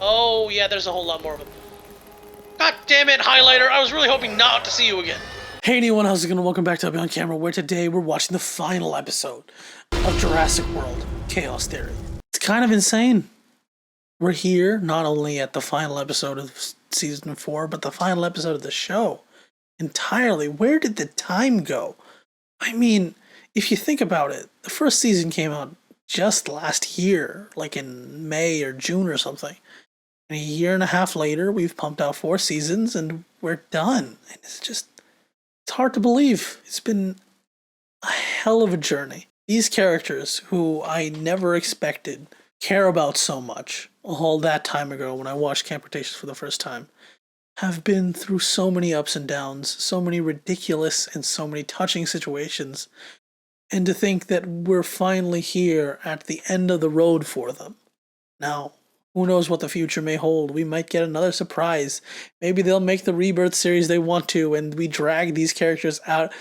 Oh, yeah, there's a whole lot more of them. God damn it, Highlighter! I was really hoping not to see you again. Hey anyone, how's it going? Welcome back to Abhi on Camera, where today we're watching the final episode of Jurassic World Chaos Theory. It's kind of insane. We're here not only at the final episode of Season 4, but the final episode of the show. Entirely. Where did the time go? I mean, if you think about it, the first season came out just last year, like in May or June or something. And a year and a half later, we've pumped out 4 seasons and we're done. And it's hard to believe. It's been a hell of a journey. These characters, who I never expected care about so much all that time ago when I watched Camp Cretaceous for the first time, have been through so many ups and downs, so many ridiculous and so many touching situations. And to think that we're finally here at the end of the road for them. Now, who knows what the future may hold? We might get another surprise. Maybe they'll make the Rebirth series they want to, and we drag these characters out,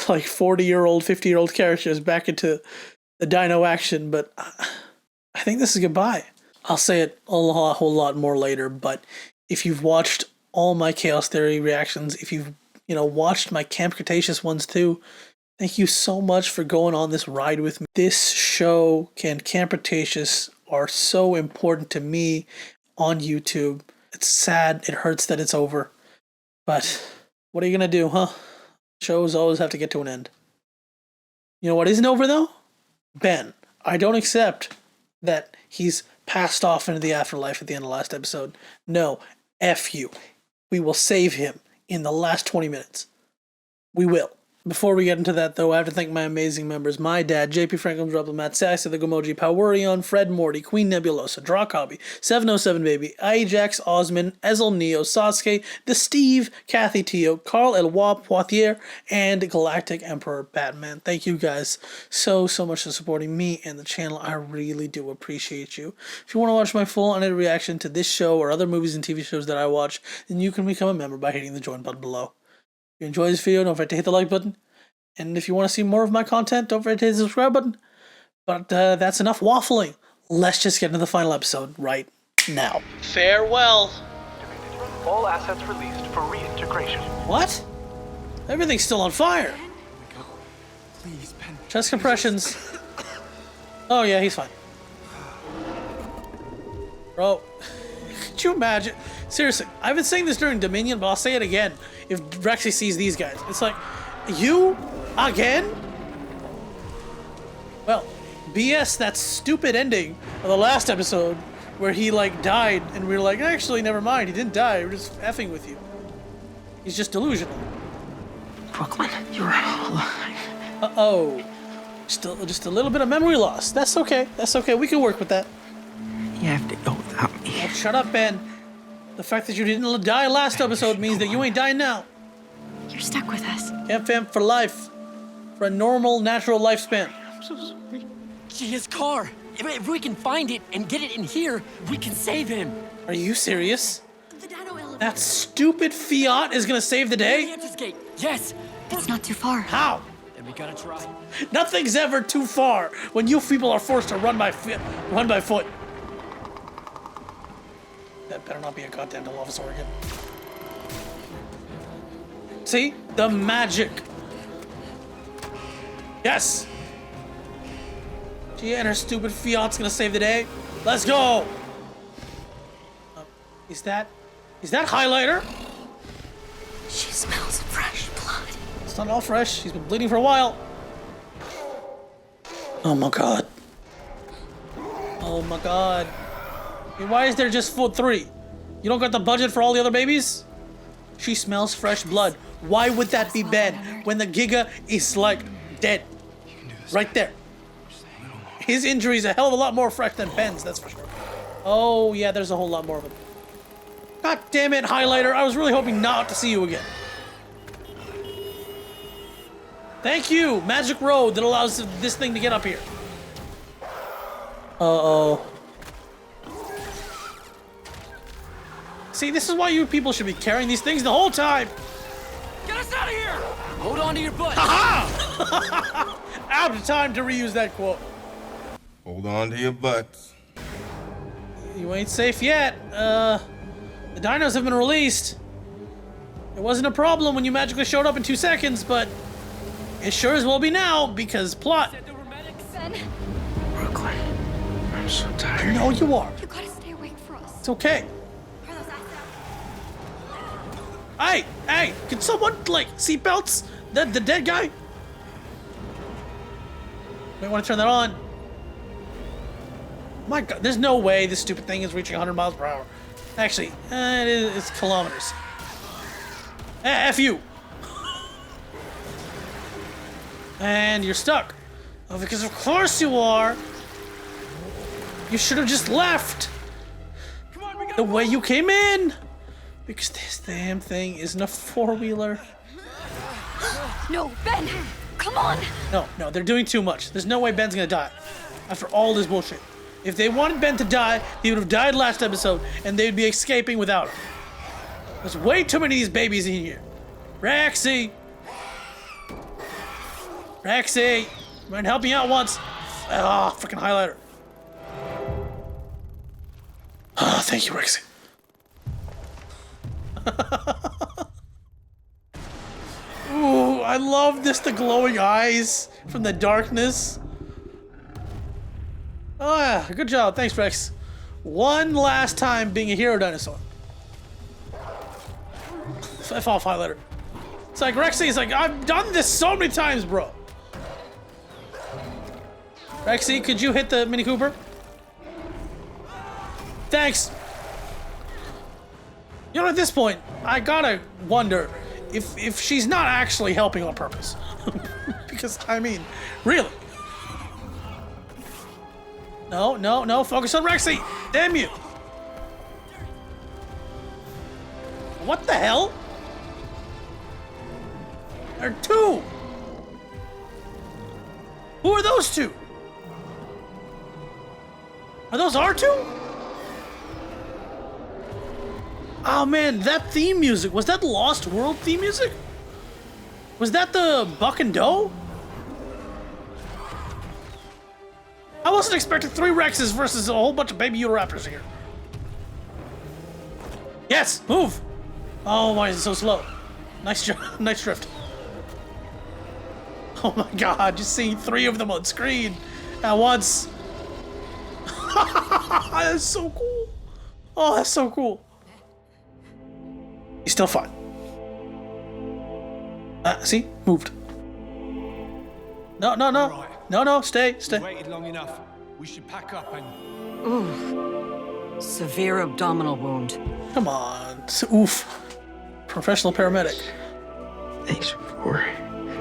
like 40-year-old, 50-year-old characters, back into the dino action. But I think this is goodbye. I'll say it a whole lot more later, but if you've watched all my Chaos Theory reactions, if you've watched my Camp Cretaceous ones too, thank you so much for going on this ride with me. This show and Camp Cretaceous are so important to me on YouTube. It's sad, it hurts that it's over, but what are you gonna do, huh? Shows always have to get to an end. You know what isn't over though? Ben. I don't accept that he's passed off into the afterlife at the end of the last episode. No, F you. We will save him in the last 20 minutes. We will. Before we get into that, though, I have to thank my amazing members. My dad, JP Franklin, Droplomat, Sassy the Gomoji, Powerion, Fred Morty, Queen Nebulosa, Drawcopy, 707 Baby, Ajax, Osman, Ezel Neo, Sasuke, The Steve, Kathy Teo, Carl Eloi Poitier, and Galactic Emperor Batman. Thank you guys so much for supporting me and the channel. I really do appreciate you. If you want to watch my full unedited reaction to this show or other movies and TV shows that I watch, then you can become a member by hitting the join button below. If you enjoy this video, don't forget to hit the like button. And if you want to see more of my content, don't forget to hit the subscribe button. But that's enough waffling. Let's just get into the final episode right now. Farewell. All assets released for reintegration. What? Everything's still on fire. Please, Ben. Chest compressions. Oh yeah, he's fine. Bro, could you imagine? Seriously, I've been saying this during Dominion, but I'll say it again. If Rexy sees these guys, it's like, you? Again? Well, BS that stupid ending of the last episode where he, died, and we were like, actually, never mind, he didn't die, we're just effing with you. He's just delusional. Brooklyn, you're alive. Uh-oh. Just a little bit of memory loss. That's okay, we can work with that. You have to go without me. Oh, shut up, Ben. The fact that you didn't die last episode means that you ain't dying now. You're stuck with us. Camp fam for life. For a normal, natural lifespan. I'm so sorry. His car. If we can find it and get it in here, we can save him. Are you serious? The dino elevator. That stupid Fiat is gonna save the The day? entrance gate. Yes. It's not too far. How? Then we gotta try. Nothing's ever too far when you people are forced to run by foot. That better not be a goddamn dilophosaurus again. See? The magic. Yes! She and her stupid Fiat's gonna save the day. Let's go! Is that Highlighter? She smells fresh blood. It's not all fresh. She's been bleeding for a while. Oh my god. Oh my god. Hey, why is there just 3? You don't got the budget for all the other babies? She smells fresh blood. Why would that be Ben when the Giga is dead? Right there. His injury is a hell of a lot more fresh than Ben's, that's for sure. Oh yeah, there's a whole lot more of them. God damn it, Highlighter. I was really hoping not to see you again. Thank you, Magic Road that allows this thing to get up here. Uh-oh. See, this is why you people should be carrying these things the whole time. Get us out of here! Hold on to your butt. Ha-ha! Out of time to reuse that quote. Hold on to your butts. You You ain't safe yet. The dinos have been released. It wasn't a problem when you magically showed up in 2 seconds, but it sure as well be now, because plot. Ben, Brooklyn, I'm so tired. I know you are. you gotta stay awake for us. It's okay. Hey, hey, can someone, like, seatbelts? The dead guy? Might want to turn that on. My God, there's no way this stupid thing is reaching 100 miles per hour. Actually, it's kilometers. F you. And you're stuck. Oh, because of course you are. You should have just left. The way you came in. Because this damn thing isn't a 4-wheeler. No, Ben, come on. No, they're doing too much. There's no way Ben's gonna die. After all this bullshit. If they wanted Ben to die, he would have died last episode, and they'd be escaping without him. There's way too many of these babies in here. Rexy! Rexy! Mind help me out once? Ah, freaking highlighter. Ah, thank you, Rexy. Ooh, I love this, the glowing eyes from the darkness. Oh yeah, good job. Thanks, Rex. One last time being a hero dinosaur. F off, highlighter. It's like Rexy's like, I've done this so many times, bro. Rexy, could you hit the Mini Cooper? Thanks. You know, at this point, I gotta wonder if she's not actually helping on purpose. Because, I mean, really. No, focus on Rexy! Damn you! What the hell? There are 2! Who are those 2? Are those R2? Oh man, that theme music, was that the Lost World theme music? Was that the Buck and Doe? I wasn't expecting 3 Rexes versus a whole bunch of baby Raptors here. Yes, move! Oh, why is it so slow? Nice drift. Oh my God, just seeing 3 of them on screen at once. That's so cool. Oh, that's so cool. He's still fine. See? Moved. No. Right. No, stay. Waited long enough. We should pack up and... Ooh. Severe abdominal wound. Come on. Oof. Professional paramedic. Thanks for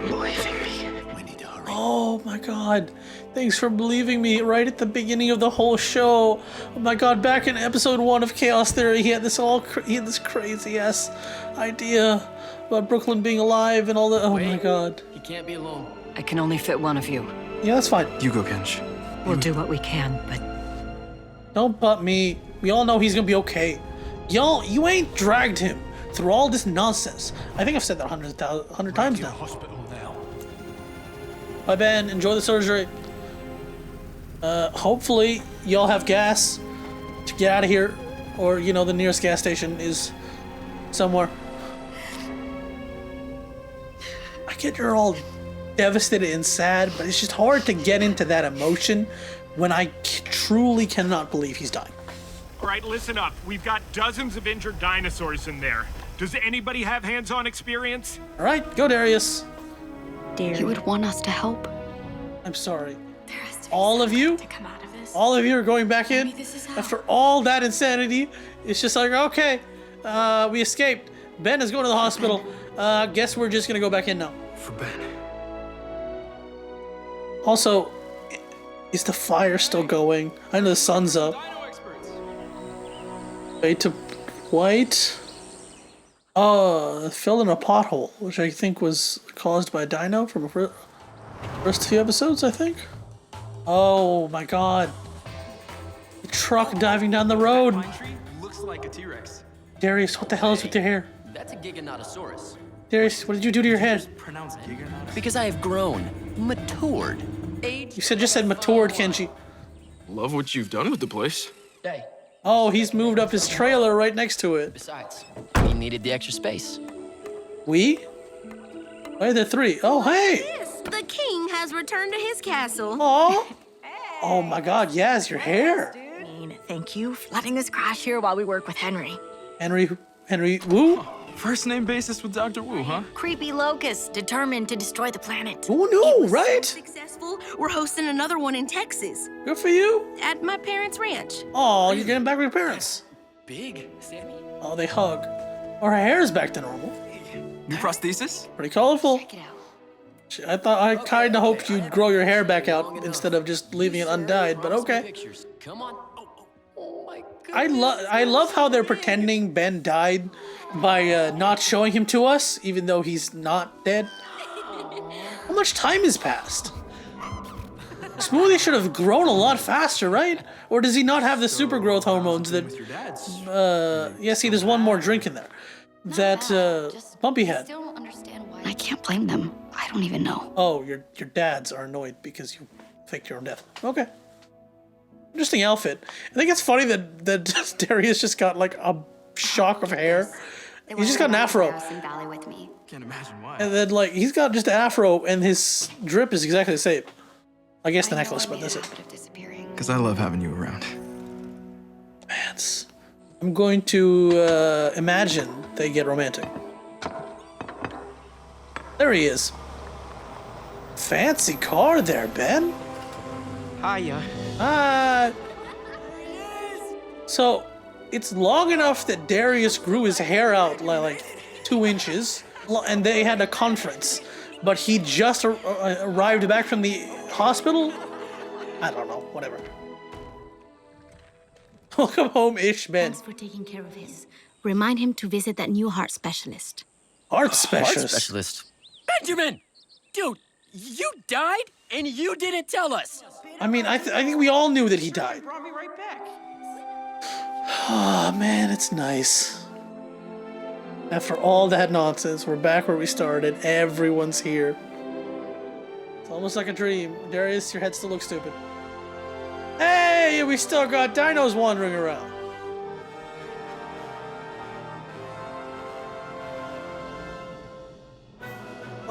believing me. We need to hurry. Oh my God. Thanks for believing me right at the beginning of the whole show. Oh my God, back in episode 1 of Chaos Theory, he had this crazy ass idea about Brooklyn being alive and all that. Oh my God. He can't be alone. I can only fit one of you. Yeah, that's fine. You go, Kench. We'll do what we can, but Don't butt me. We all know he's gonna be okay. Y'all, you ain't dragged him through all this nonsense. I think I've said that 100 times To the now. hospital now. Bye, Ben. Enjoy the surgery. Hopefully y'all have gas to get out of here, or you know, the nearest gas station is somewhere. I get you're all devastated and sad, but it's just hard to get into that emotion when I truly cannot believe he's dying. All right, listen up. We've got dozens of injured dinosaurs in there. Does anybody have hands-on experience? All right, go Darius. You would want us to help. I'm sorry. There has to be All of you? to come out of this. All of you are going back in Maybe this is how. after all that insanity. It's just like, okay, we escaped. Ben is going to the hospital. Guess we're just gonna go back in now. For Ben. Also, is the fire still going? I know the sun's up. Wait to white. Oh, filled in a pothole, which I think was caused by a dino from the first few episodes, I think. Oh my God. The truck diving down the road. Pine tree looks like a T-Rex. Darius, what the hell is with your hair? That's a giganotosaurus. Darius, what did you do to your head? Pronounce Giga. Because I have grown, matured, aged. You just said matured, Kenji. Love what you've done with the place. Hey, Oh, he's moved up his trailer right next to it. Besides, we needed the extra space. We? Why are there three? Oh, hey! Yes, the king has returned to his castle. Oh! Oh my god, yes, your hair! Thank you for letting us crash here while we work with Henry. Henry Wu? First name basis with Dr. Wu, huh? Creepy locusts determined to destroy the planet. Who knew, So right? successful, we're hosting another one in Texas Good for you. at my parents' ranch. Oh, you're getting back with your parents. Big, Sammy. Oh, they hug. Or her hair's back to normal. New prosthesis? Pretty colorful. Check it out. I kind of hoped you'd grow your hair back out instead of just leaving it undyed, but okay. Pictures. Come on. Oh my god. I love how they're pretending Ben died by not showing him to us, even though he's not dead. How much time has passed? Smoothie should have grown a lot faster, right? Or does he not have the super growth hormones that... With your dad's. Yeah, see, there's one more drink in there. That, Bumpy had. Still don't understand why. I can't blame them. I don't even know. Oh, your dads are annoyed because you faked your own death. Okay. Interesting outfit. I think it's funny that Darius just got like a shock of hair. He's just got an afro. Valley with me. Can't imagine why. And then like he's got just an afro and his drip is exactly the same. I guess the necklace, but that's it. Disappearing. Because I love having you around. Mans. I'm going to imagine they get romantic. There he is. Fancy car there, Ben. Hiya. So, it's long enough that Darius grew his hair out like 2 inches, and they had a conference, but he just arrived back from the hospital? I don't know, whatever. Welcome home-ish, Ben. Thanks for taking care of his. Remind him to visit that new heart specialist. Heart specialist. Specialist. Benjamin! Dude, you died and you didn't tell us. I mean, I think we all knew that he died. Brought me right back. Oh, man, it's nice. After all that nonsense, we're back where we started. Everyone's here. It's almost like a dream. Darius, your head still looks stupid. Hey, we still got dinos wandering around.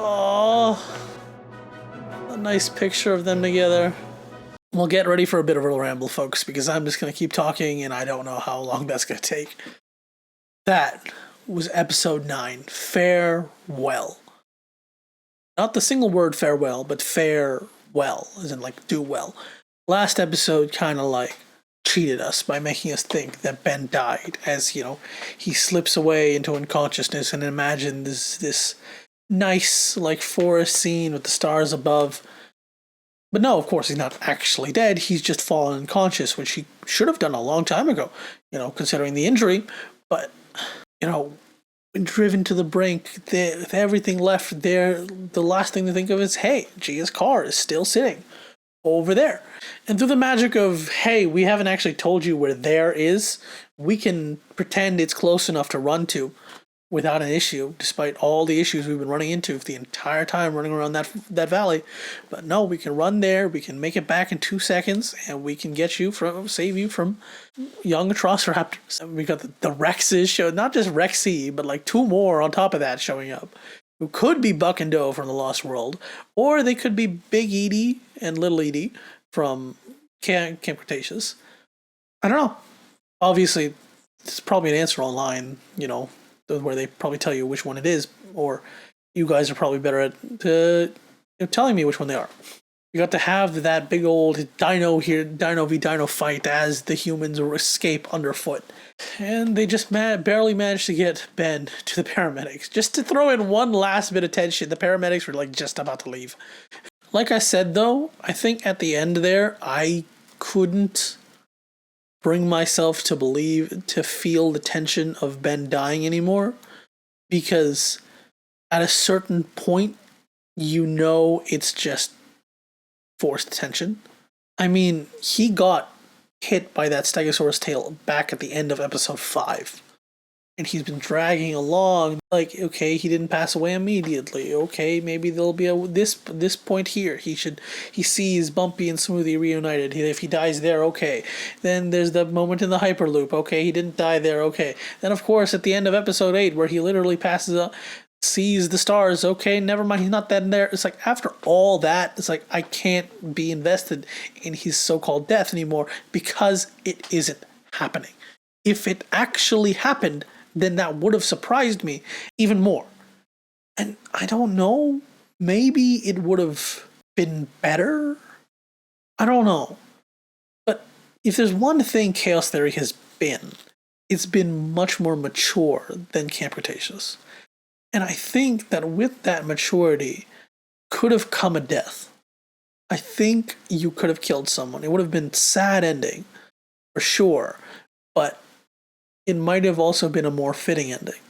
Oh, a nice picture of them together. We'll get ready for a bit of a ramble, folks, because I'm just going to keep talking and I don't know how long that's going to take. That was episode 9, Farewell. Not the single word farewell, but farewell, as in like do well. Last episode kind of like cheated us by making us think that Ben died, as, you know, he slips away into unconsciousness and imagine this nice like forest scene with the stars above. But no, of course, he's not actually dead. He's just fallen unconscious, which he should have done a long time ago, you know, considering the injury. But, you know, when driven to the brink, with everything left there, the last thing to think of is, hey, Gia's car is still sitting over there. And through the magic of, hey, we haven't actually told you where there is, we can pretend it's close enough to run to without an issue, despite all the issues we've been running into the entire time running around that valley. But no, we can run there, we can make it back in 2 seconds, and we can save you from young atrociraptors. And we got the Rexes show, not just Rexy, but like 2 more on top of that showing up, who could be Buck and Doe from the Lost World, or they could be Big Edie and Little Edie from Camp Cretaceous. I don't know. Obviously, there's probably an answer online, you know, where they probably tell you which one it is, or you guys are probably better at telling me which one they are. You got to have that big old dino v dino fight as the humans escape underfoot. And they just barely managed to get Ben to the paramedics. Just to throw in one last bit of tension, the paramedics were like just about to leave. Like I said though, I think at the end there, I couldn't bring myself to feel the tension of Ben dying anymore, because at a certain point, you know it's just forced tension. I mean, he got hit by that Stegosaurus tail back at the end of episode 5. and he's been dragging along. Like, okay, he didn't pass away immediately. Okay, maybe there'll be this point here. He sees Bumpy and Smoothie reunited. If he dies there, okay. Then there's the moment in the Hyperloop. Okay, he didn't die there. Okay. Then of course at the end of episode 8, where he literally passes up, sees the stars. Okay, never mind. He's not that there. It's like after all that, it's like I can't be invested in his so-called death anymore because it isn't happening. If it actually happened, then that would have surprised me even more. And I don't know, maybe it would have been better? I don't know. But if there's one thing Chaos Theory has been, it's been much more mature than Camp Cretaceous. And I think that with that maturity could have come a death. I think you could have killed someone. It would have been sad ending, for sure. But it might have also been a more fitting ending.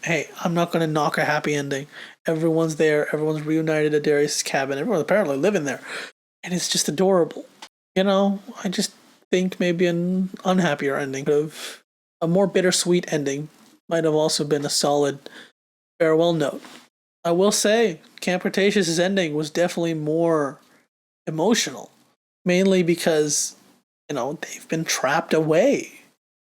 Hey, I'm not going to knock a happy ending. Everyone's there. Everyone's reunited at Darius' cabin. Everyone's apparently living there. And it's just adorable. You know, I just think maybe an unhappier ending could have... A more bittersweet ending might have also been a solid farewell note. I will say, Camp Cretaceous' ending was definitely more emotional. Mainly because, you know, they've been trapped away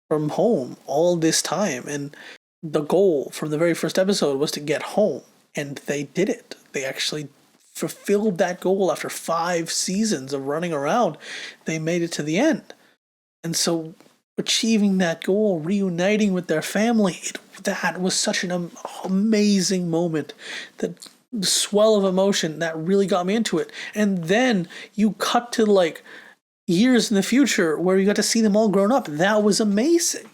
from home all this time, and the goal from the very first episode was to get home, and they did it. They actually fulfilled that goal after 5 seasons of running around. They made it to the end, and so achieving that goal, reuniting with their family, that was such an amazing moment. That the swell of emotion that really got me into it. And then you cut to like years in the future where you got to see them all grown up. That was amazing.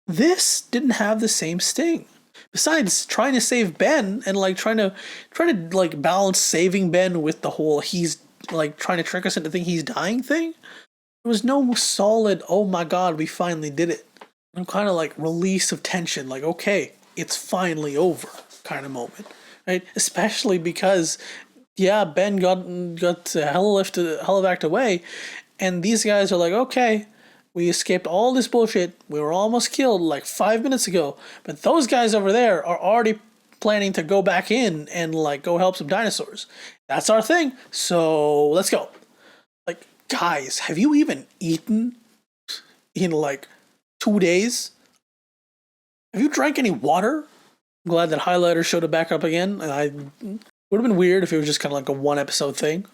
This didn't have the same sting. Besides trying to save Ben and like trying to like balance saving Ben with the whole he's like trying to trick us into thinking he's dying thing. There was no solid, oh my god, we finally did it. I'm kind of like release of tension, like okay, it's finally over kind of moment, right? Especially because yeah, Ben got hell away, and these guys are like, okay, we escaped all this bullshit. We were almost killed like 5 minutes ago, but those guys over there are already planning to go back in and like go help some dinosaurs. That's our thing. So let's go. Like, guys, have you even eaten in like 2 days? Have you drank any water? I'm glad that Highlighter showed it back up again. Would have been weird if it was just kind of like a 1 episode thing.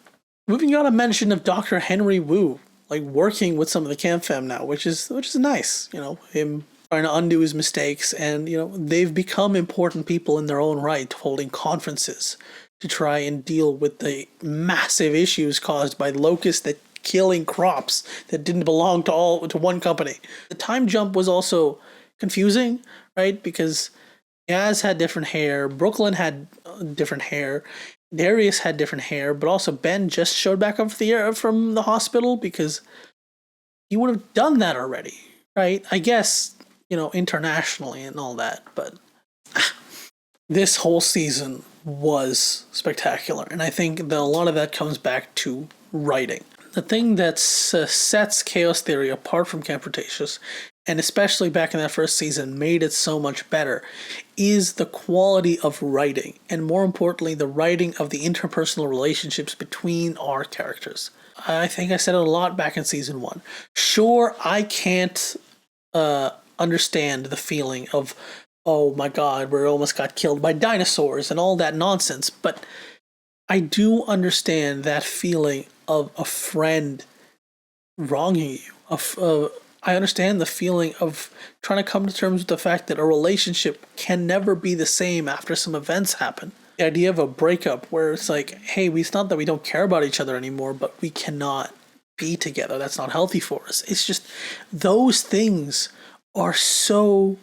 We've even got a mention of Dr. Henry Wu, like working with some of the Camp Fam now, which is nice. You know, him trying to undo his mistakes, and you know they've become important people in their own right, holding conferences to try and deal with the massive issues caused by locusts that killing crops that didn't belong to one company. The time jump was also confusing, right? Because Yaz had different hair, Brooklyn had different hair, Darius had different hair, but also Ben just showed back up from the hospital because he would have done that already, right? I guess, you know, internationally and all that, but this whole season was spectacular, and I think that a lot of that comes back to writing. The thing that sets Chaos Theory apart from Camp Cretaceous, and especially back in that first season made it so much better, is the quality of writing, and more importantly, the writing of the interpersonal relationships between our characters. I think I said it a lot back in season 1. Sure, I can't understand the feeling of, oh my god, we almost got killed by dinosaurs and all that nonsense, but I do understand that feeling of a friend wronging you. I understand the feeling of trying to come to terms with the fact that a relationship can never be the same after some events happen. The idea of a breakup where it's like, hey, it's not that we don't care about each other anymore, but we cannot be together. That's not healthy for us. It's just those things are so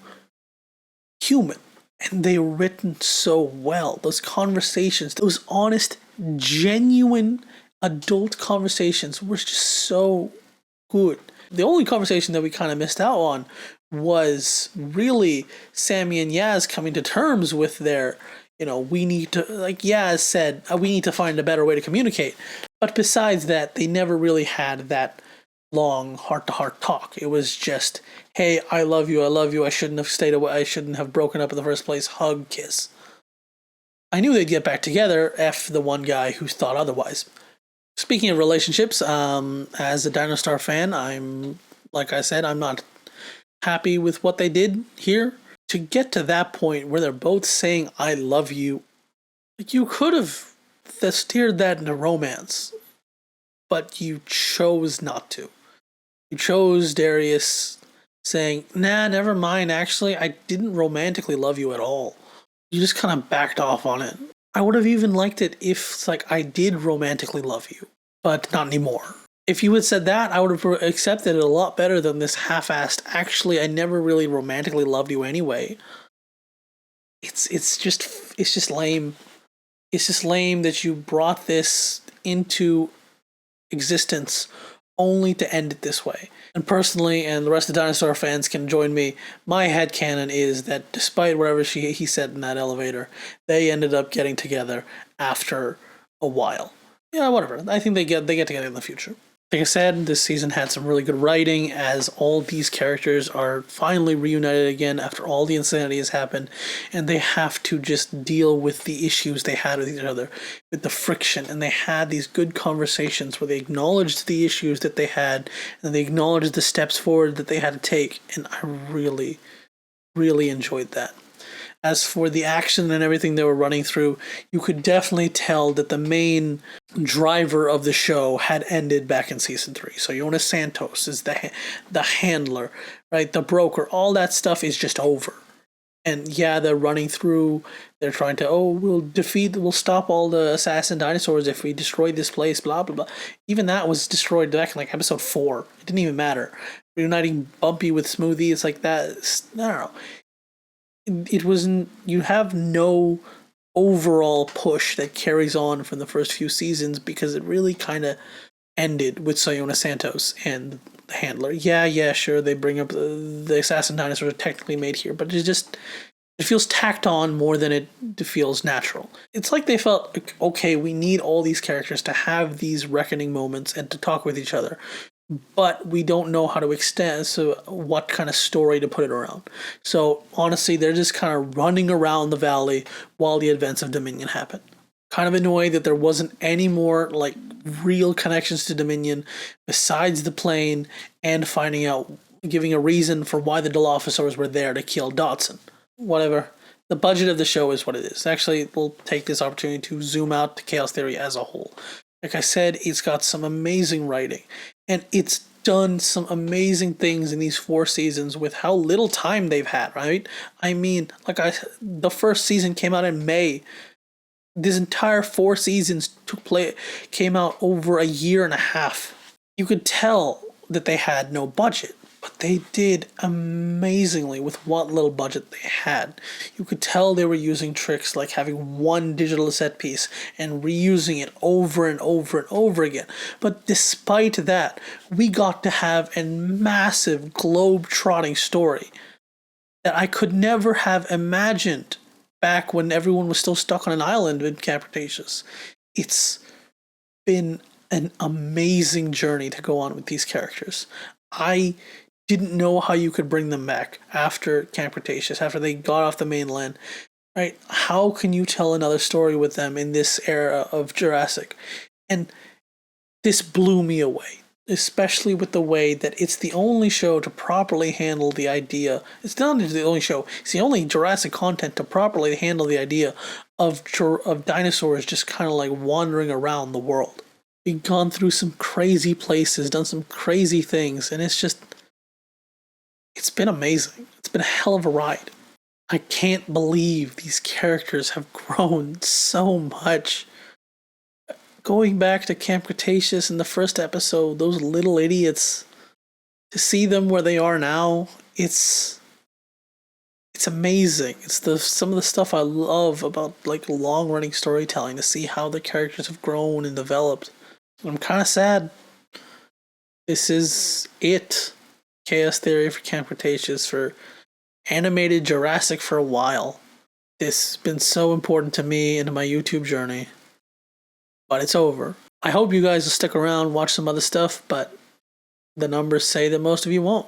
human, and they're written so well. Those conversations, those honest, genuine adult conversations were just so good. The only conversation that we kind of missed out on was really Sammy and Yaz coming to terms with their, you know, we need to, like Yaz said, we need to find a better way to communicate. But besides that, they never really had that long heart-to-heart talk. It was just, hey, I love you, I shouldn't have stayed away, I shouldn't have broken up in the first place, hug, kiss. I knew they'd get back together, F the one guy who thought otherwise. Speaking of relationships, as a Dinosaur fan, like I said, I'm not happy with what they did here. To get to that point where they're both saying, I love you, like, you could have steered that into romance, but you chose not to. You chose Darius saying, nah, never mind, actually, I didn't romantically love you at all. You just kind of backed off on it. I would have even liked it if it's like, I did romantically love you, but not anymore. If you had said that, I would have accepted it a lot better than this half-assed, actually, I never really romantically loved you anyway. It's just lame. It's just lame that you brought this into existence only to end it this way. And personally, and the rest of the Dinosaur fans can join me, my headcanon is that despite whatever he said in that elevator, they ended up getting together after a while. Yeah, whatever. I think they get together in the future. Like I said, this season had some really good writing, as all these characters are finally reunited again after all the insanity has happened, and they have to just deal with the issues they had with each other, with the friction, and they had these good conversations where they acknowledged the issues that they had, and they acknowledged the steps forward that they had to take, and I really, really enjoyed that. As for the action and everything they were running through, you could definitely tell that the main driver of the show had ended back in season 3. So Jonas Santos is the handler, right? The broker, all that stuff is just over. And yeah, they're running through, they're trying to, we'll stop all the assassin dinosaurs if we destroy this place, blah, blah, blah. Even that was destroyed back in like episode 4. It didn't even matter. Reuniting Bumpy with Smoothie, it's like that. I don't know. It wasn't, you have no overall push that carries on from the first few seasons, because it really kind of ended with Sayona Santos and the handler. Yeah, sure, they bring up the assassin dinosaurs are technically made here, but it feels tacked on more than it feels natural. It's like they felt, okay, we need all these characters to have these reckoning moments and to talk with each other, but we don't know how to extend, so what kind of story to put it around. So honestly, they're just kind of running around the valley while the events of Dominion happen. Kind of annoyed that there wasn't any more like real connections to Dominion besides the plane and finding out, giving a reason for why the dilophosaurs were there to kill Dodson. Whatever. The budget of the show is what it is. Actually, we'll take this opportunity to zoom out to Chaos Theory as a whole. Like I said, it's got some amazing writing, and it's done some amazing things in these 4 seasons with how little time they've had, right? I mean, the first season came out in May. This entire 4 seasons came out over a year and a half. You could tell that they had no budget, but they did amazingly with what little budget they had. You could tell they were using tricks like having one digital set piece and reusing it over and over and over again. But despite that, we got to have a massive globe-trotting story that I could never have imagined back when everyone was still stuck on an island in Camp Cretaceous. It's been an amazing journey to go on with these characters. I didn't know how you could bring them back after Camp Cretaceous, after they got off the mainland, right? How can you tell another story with them in this era of Jurassic? And this blew me away, especially with the way that it's the only show to properly handle the idea. It's not the only show, it's the only Jurassic content to properly handle the idea of dinosaurs just kind of like wandering around the world. We've gone through some crazy places, done some crazy things, and it's been amazing. It's been a hell of a ride. I can't believe these characters have grown so much. Going back to Camp Cretaceous in the first episode, those little idiots, to see them where they are now, it's amazing. It's some of the stuff I love about like long-running storytelling, to see how the characters have grown and developed. I'm kind of sad. This is it. Chaos Theory for Camp Cretaceous, for animated Jurassic for a while. This has been so important to me and to my YouTube journey. But it's over. I hope you guys will stick around, watch some other stuff, but the numbers say that most of you won't.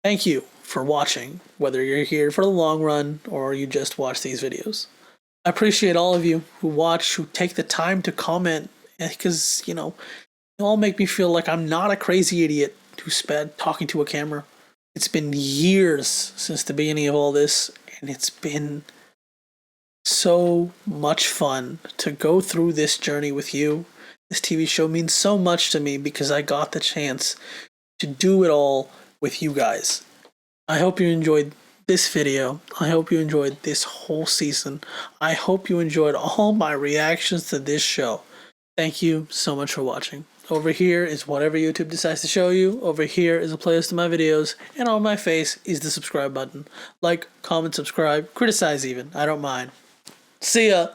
Thank you for watching, whether you're here for the long run or you just watch these videos. I appreciate all of you who watch, who take the time to comment, because, you all make me feel like I'm not a crazy idiot who's sped talking to a camera. It's been years since the beginning of all this, and it's been so much fun to go through this journey with you. This TV show means so much to me because I got the chance to do it all with you guys. I hope you enjoyed this video. I hope you enjoyed this whole season. I hope you enjoyed all my reactions to this show. Thank you so much for watching. Over here is whatever YouTube decides to show you. Over here is a playlist of my videos. And on my face is the subscribe button. Like, comment, subscribe, criticize even. I don't mind. See ya!